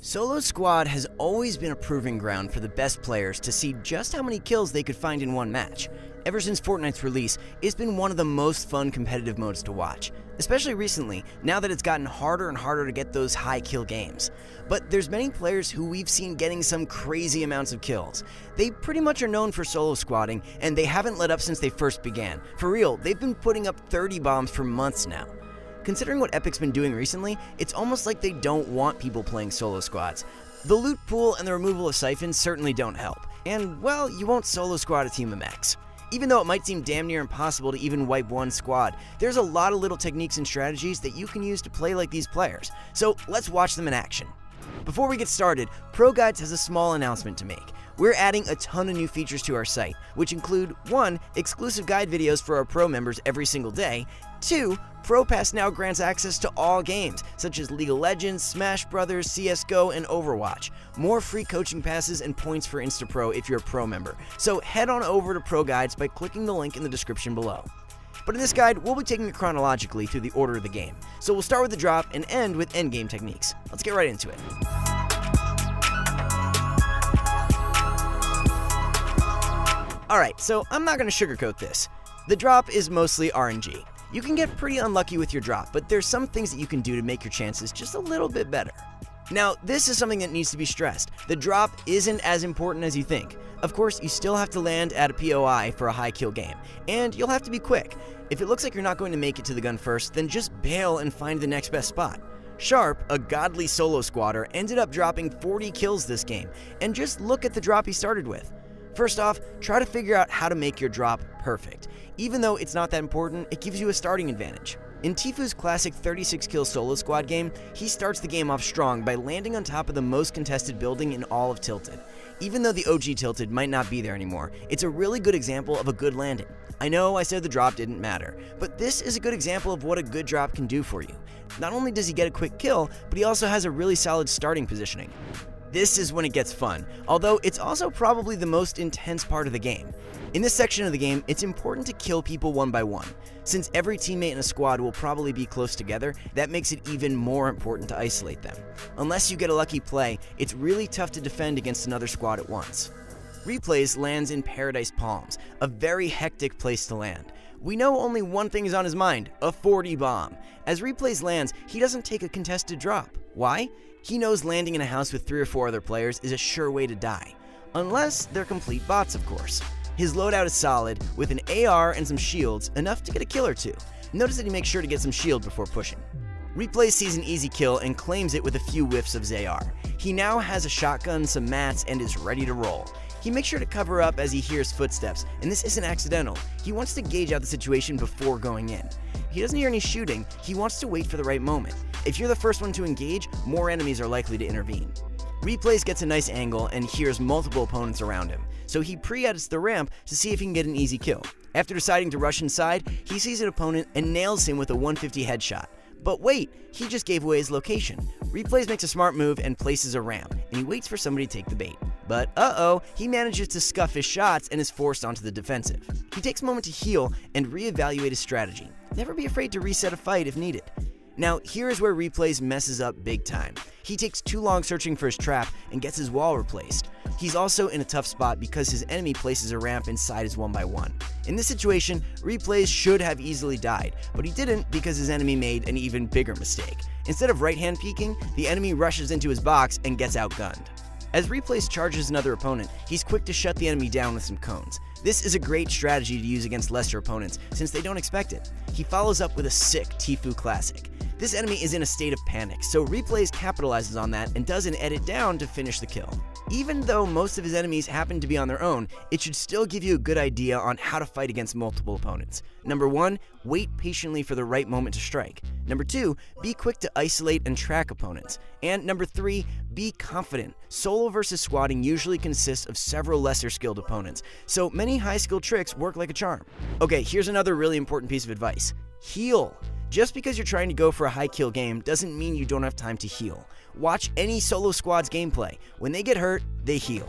Solo Squad has always been a proving ground for the best players to see just how many kills they could find in one match. Ever since Fortnite's release, it's been one of the most fun competitive modes to watch, especially recently, now that it's gotten harder and harder to get those high kill games. But there's many players who we've seen getting some crazy amounts of kills. They pretty much are known for solo squatting, and they haven't let up since they first began. For real, they've been putting up 30 bombs for months now. Considering what Epic's been doing recently, it's almost like they don't want people playing solo squads. The loot pool and the removal of siphons certainly don't help, and well, you won't solo squad a team of mechs. Even though it might seem damn near impossible to even wipe one squad, there's a lot of little techniques and strategies that you can use to play like these players, so let's watch them in action. Before we get started, ProGuides has a small announcement to make. We're adding a ton of new features to our site, which include 1. Exclusive guide videos for our pro members every single day, 2. Pro Pass now grants access to all games, such as League of Legends, Smash Brothers, CSGO, and Overwatch. More free coaching passes and points for InstaPro if you're a pro member. So head on over to ProGuides by clicking the link in the description below. But in this guide, we'll be taking it chronologically through the order of the game. So we'll start with the drop and end with endgame techniques. Let's get right into it. Alright, so I'm not going to sugarcoat this. The drop is mostly RNG. You can get pretty unlucky with your drop, but there's some things that you can do to make your chances just a little bit better. Now, this is something that needs to be stressed. The drop isn't as important as you think. Of course, you still have to land at a POI for a high kill game, and you'll have to be quick. If it looks like you're not going to make it to the gun first, then just bail and find the next best spot. Sharp, a godly solo squatter, ended up dropping 40 kills this game, and just look at the drop he started with. First off, try to figure out how to make your drop perfect. Even though it's not that important, it gives you a starting advantage. In Tfu's classic 36 kill solo squad game, he starts the game off strong by landing on top of the most contested building in all of Tilted. Even though the OG Tilted might not be there anymore, it's a really good example of a good landing. I know I said the drop didn't matter, but this is a good example of what a good drop can do for you. Not only does he get a quick kill, but he also has a really solid starting positioning. This is when it gets fun, although it's also probably the most intense part of the game. In this section of the game, it's important to kill people one by one. Since every teammate in a squad will probably be close together, that makes it even more important to isolate them. Unless you get a lucky play, it's really tough to defend against another squad at once. Replays lands in Paradise Palms, a very hectic place to land. We know only one thing is on his mind, a 40 bomb. As Replays lands, he doesn't take a contested drop. Why? He knows landing in a house with 3 or 4 other players is a sure way to die. Unless they're complete bots, of course. His loadout is solid, with an AR and some shields, enough to get a kill or two. Notice that he makes sure to get some shield before pushing. Replay sees an easy kill and claims it with a few whiffs of AR. He now has a shotgun, some mats, and is ready to roll. He makes sure to cover up as he hears footsteps, and this isn't accidental. He wants to gauge out the situation before going in. He doesn't hear any shooting, he wants to wait for the right moment. If you're the first one to engage, more enemies are likely to intervene. Replays gets a nice angle and hears multiple opponents around him, so he pre-edits the ramp to see if he can get an easy kill. After deciding to rush inside, he sees an opponent and nails him with a 150 headshot. But wait, he just gave away his location. Replays makes a smart move and places a ramp, and he waits for somebody to take the bait. But uh-oh, he manages to scuff his shots and is forced onto the defensive. He takes a moment to heal and reevaluate his strategy. Never be afraid to reset a fight if needed. Now, here is where Replays messes up big time. He takes too long searching for his trap and gets his wall replaced. He's also in a tough spot because his enemy places a ramp inside his 1x1. In this situation, Replays should have easily died, but he didn't because his enemy made an even bigger mistake. Instead of right-hand peeking, the enemy rushes into his box and gets outgunned. As Replays charges another opponent, he's quick to shut the enemy down with some cones. This is a great strategy to use against lesser opponents since they don't expect it. He follows up with a sick Tfu classic. This enemy is in a state of panic, so Replays capitalizes on that and does an edit down to finish the kill. Even though most of his enemies happen to be on their own, it should still give you a good idea on how to fight against multiple opponents. Number 1, wait patiently for the right moment to strike. Number 2, be quick to isolate and track opponents. And number 3, be confident. Solo versus squatting usually consists of several lesser skilled opponents, so many high skilled tricks work like a charm. Okay, here's another really important piece of advice. Heal. Just because you're trying to go for a high kill game doesn't mean you don't have time to heal. Watch any solo squad's gameplay. When they get hurt, they heal.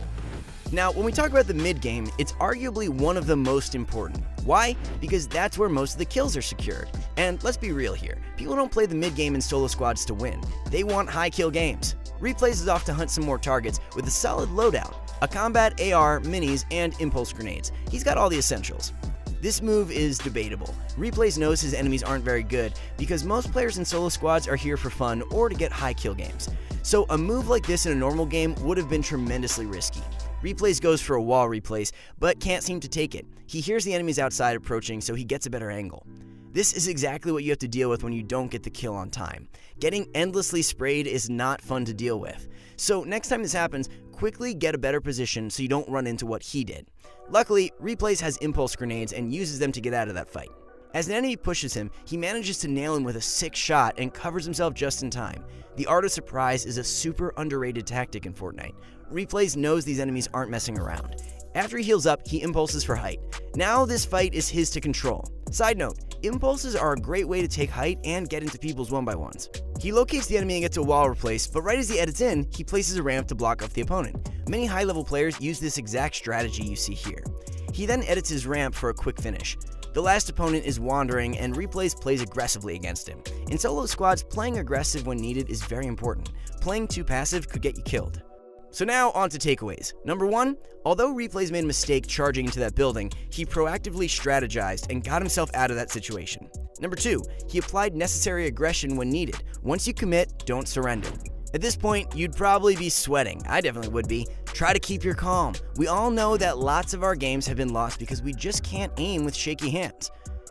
Now, when we talk about the mid game, it's arguably one of the most important. Why? Because that's where most of the kills are secured. And let's be real here, people don't play the mid game in solo squads to win. They want high kill games. Replays is off to hunt some more targets with a solid loadout, a combat AR, minis, and impulse grenades. He's got all the essentials. This move is debatable. Replays knows his enemies aren't very good because most players in solo squads are here for fun or to get high kill games. So a move like this in a normal game would have been tremendously risky. Replays goes for a wall replace, but can't seem to take it. He hears the enemies outside approaching, so he gets a better angle. This is exactly what you have to deal with when you don't get the kill on time. Getting endlessly sprayed is not fun to deal with. So next time this happens, quickly get a better position so you don't run into what he did. Luckily, Replays has impulse grenades and uses them to get out of that fight. As an enemy pushes him, he manages to nail him with a sick shot and covers himself just in time. The art of surprise is a super underrated tactic in Fortnite. Replays knows these enemies aren't messing around. After he heals up, he impulses for height. Now this fight is his to control. Side note, impulses are a great way to take height and get into people's 1x1s. He locates the enemy and gets a wall replace, but right as he edits in, he places a ramp to block off the opponent. Many high-level players use this exact strategy you see here. He then edits his ramp for a quick finish. The last opponent is wandering, and Replays plays aggressively against him. In solo squads, playing aggressive when needed is very important. Playing too passive could get you killed. So now on to takeaways. Number 1, although Replays made a mistake charging into that building, he proactively strategized and got himself out of that situation. Number 2, he applied necessary aggression when needed. Once you commit, don't surrender. At this point, you'd probably be sweating. I definitely would be. Try to keep your calm. We all know that lots of our games have been lost because we just can't aim with shaky hands.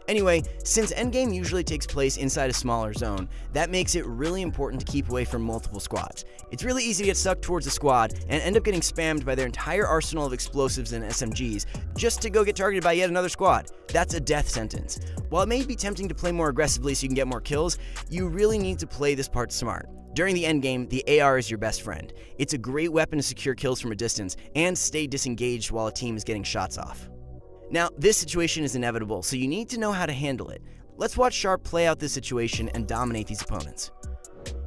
Anyway, since endgame usually takes place inside a smaller zone, that makes it really important to keep away from multiple squads. It's really easy to get stuck towards a squad and end up getting spammed by their entire arsenal of explosives and SMGs just to go get targeted by yet another squad. That's a death sentence. While it may be tempting to play more aggressively so you can get more kills, you really need to play this part smart. During the endgame, the AR is your best friend. It's a great weapon to secure kills from a distance and stay disengaged while a team is getting shots off. Now, this situation is inevitable, so you need to know how to handle it. Let's watch Sharp play out this situation and dominate these opponents.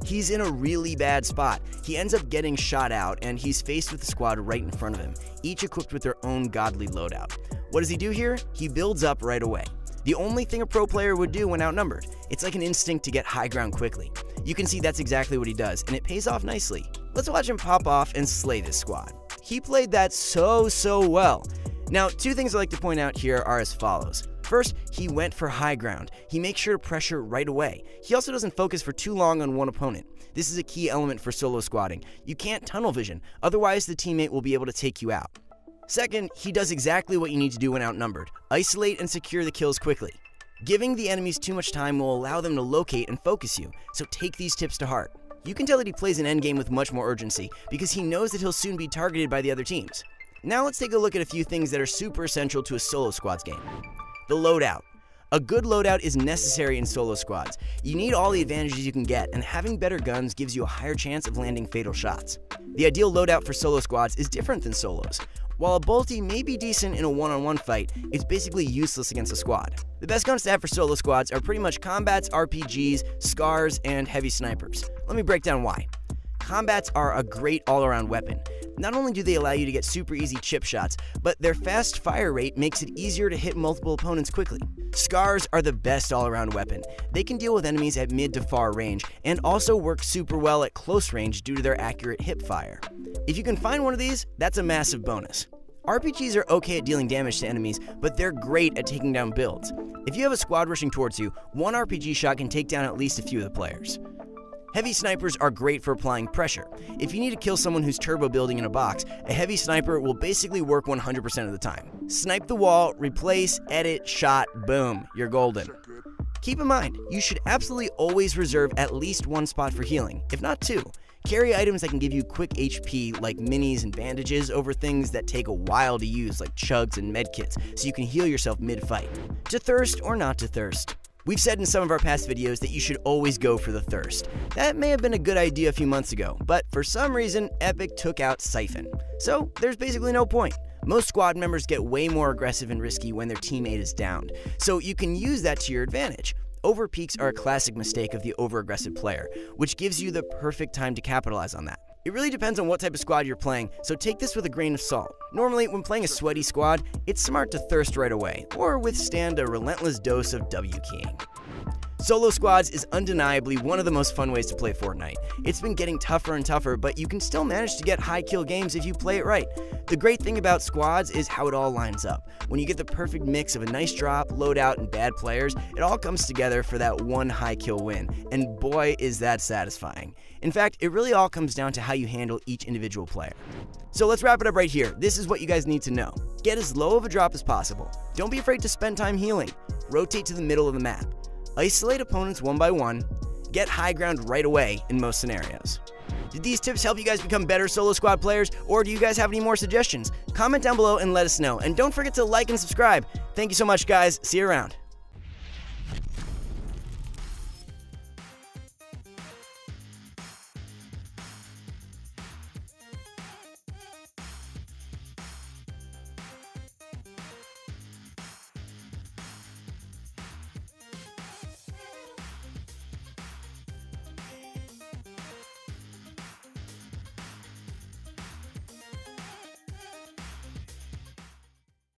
He's in a really bad spot. He ends up getting shot out, and he's faced with the squad right in front of him, each equipped with their own godly loadout. What does he do here? He builds up right away. The only thing a pro player would do when outnumbered. It's like an instinct to get high ground quickly. You can see that's exactly what he does, and it pays off nicely. Let's watch him pop off and slay this squad. He played that so well. Now, 2 things I like to point out here are as follows. First, he went for high ground. He makes sure to pressure right away. He also doesn't focus for too long on one opponent. This is a key element for solo squadding. You can't tunnel vision, otherwise the teammate will be able to take you out. Second, he does exactly what you need to do when outnumbered. Isolate and secure the kills quickly. Giving the enemies too much time will allow them to locate and focus you, so take these tips to heart. You can tell that he plays an endgame with much more urgency, because he knows that he'll soon be targeted by the other teams. Now let's take a look at a few things that are super essential to a solo squads game. The loadout. A good loadout is necessary in solo squads. You need all the advantages you can get, and having better guns gives you a higher chance of landing fatal shots. The ideal loadout for solo squads is different than solos. While a bolty may be decent in a one-on-one fight, it's basically useless against a squad. The best guns to have for solo squads are pretty much combats, RPGs, scars, and heavy snipers. Let me break down why. Combats are a great all-around weapon. Not only do they allow you to get super easy chip shots, but their fast fire rate makes it easier to hit multiple opponents quickly. Scars are the best all-around weapon. They can deal with enemies at mid to far range, and also work super well at close range due to their accurate hip fire. If you can find one of these, that's a massive bonus. RPGs are okay at dealing damage to enemies, but they're great at taking down builds. If you have a squad rushing towards you, one RPG shot can take down at least a few of the players. Heavy snipers are great for applying pressure. If you need to kill someone who's turbo building in a box, a heavy sniper will basically work 100% of the time. Snipe the wall, replace, edit, shot, boom, you're golden. Keep in mind, you should absolutely always reserve at least 1 spot for healing, if not 2. Carry items that can give you quick HP like minis and bandages over things that take a while to use like chugs and medkits so you can heal yourself mid-fight. To thirst or not to thirst. We've said in some of our past videos that you should always go for the thirst. That may have been a good idea a few months ago, but for some reason, Epic took out Siphon. So there's basically no point. Most squad members get way more aggressive and risky when their teammate is downed, so you can use that to your advantage. Overpeaks are a classic mistake of the over-aggressive player, which gives you the perfect time to capitalize on that. It really depends on what type of squad you're playing, so take this with a grain of salt. Normally, when playing a sweaty squad, it's smart to thirst right away, or withstand a relentless dose of W keying. Solo squads is undeniably one of the most fun ways to play Fortnite. It's been getting tougher and tougher, but you can still manage to get high kill games if you play it right. The great thing about squads is how it all lines up. When you get the perfect mix of a nice drop, loadout, and bad players, it all comes together for that one high kill win, and boy is that satisfying. In fact, it really all comes down to how you handle each individual player. So let's wrap it up right here. This is what you guys need to know. Get as low of a drop as possible. Don't be afraid to spend time healing. Rotate to the middle of the map. Isolate opponents one by one. Get high ground right away in most scenarios. Did these tips help you guys become better solo squad players, or do you guys have any more suggestions? Comment down below and let us know. And don't forget to like and subscribe. Thank you so much, guys. See you around.